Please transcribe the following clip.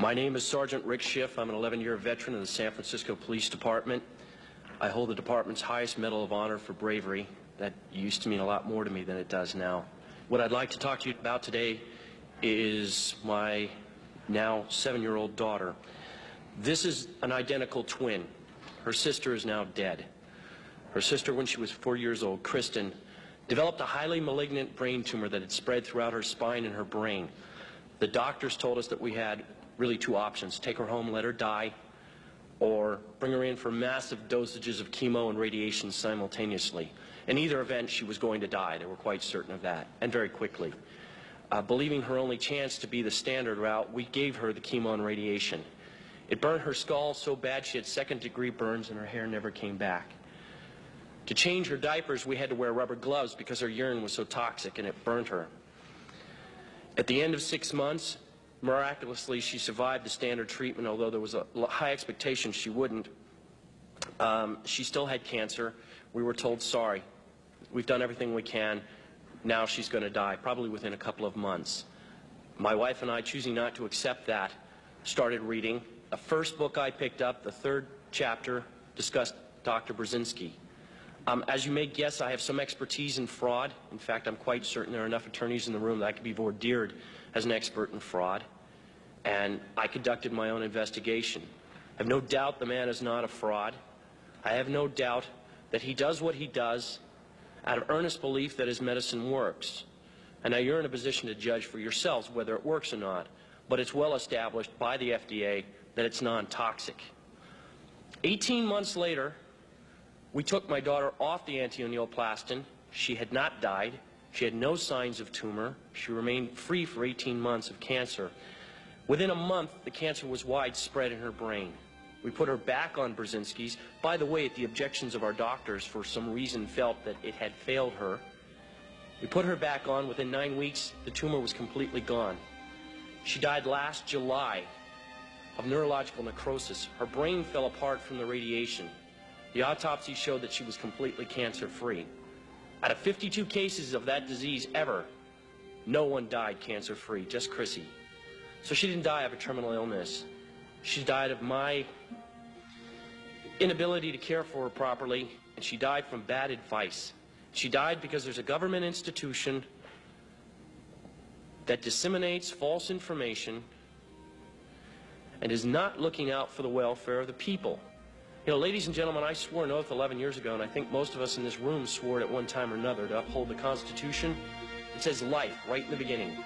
My name is Sergeant Ric Schiff. I'm an 11-year veteran of the San Francisco Police Department. I hold the department's highest Medal of Honor for bravery. That used to mean a lot more to me than it does now. What I'd like to talk to you about today is my now 7-year-old daughter. This is an identical twin. Her sister is now dead. Her sister, when she was 4 years old, Crystin, developed a highly malignant brain tumor that had spread throughout her spine and her brain. The doctors told us that we had really two options: take her home, let her die, or bring her in for massive dosages of chemo and radiation simultaneously. In either event, she was going to die. They were quite certain of that, and very quickly. Believing her only chance to be the standard route, we gave her the chemo and radiation. It burned her skull so bad she had second-degree burns and her hair never came back. To change her diapers, we had to wear rubber gloves because her urine was so toxic and it burned her. At the end of 6 months, miraculously, she survived the standard treatment, although there was a high expectation she wouldn't. She still had cancer. We were told, sorry, we've done everything we can. Now she's going to die, probably within a couple of months. My wife and I, choosing not to accept that, started reading. The first book I picked up, the third chapter, discussed Dr. Burzynski. As you may guess, I have some expertise in fraud. In fact, I'm quite certain there are enough attorneys in the room that I could be vordeered as an expert in fraud. And I conducted my own investigation. I have no doubt the man is not a fraud. I have no doubt that he does what he does out of earnest belief that his medicine works. And now you're in a position to judge for yourselves whether it works or not. But it's well established by the FDA that it's non-toxic. 18 months later, we took my daughter off the Antineoplaston. She had not died. She had no signs of tumor. She remained free for 18 months of cancer. Within a month, the cancer was widespread in her brain. We put her back on Burzynski's. By the way, at the objections of our doctors, for some reason felt that it had failed her. We put her back on. Within 9 weeks, the tumor was completely gone. She died last July of neurological necrosis. Her brain fell apart from the radiation. The autopsy showed that she was completely cancer-free. Out of 52 cases of that disease ever, no one died cancer-free, just Cryssie. So she didn't die of a terminal illness. She died of my inability to care for her properly, and she died from bad advice. She died because there's a government institution that disseminates false information and is not looking out for the welfare of the people. You know, ladies and gentlemen, I swore an oath 11 years ago, and I think most of us in this room swore it at one time or another, to uphold the Constitution. It says life right in the beginning.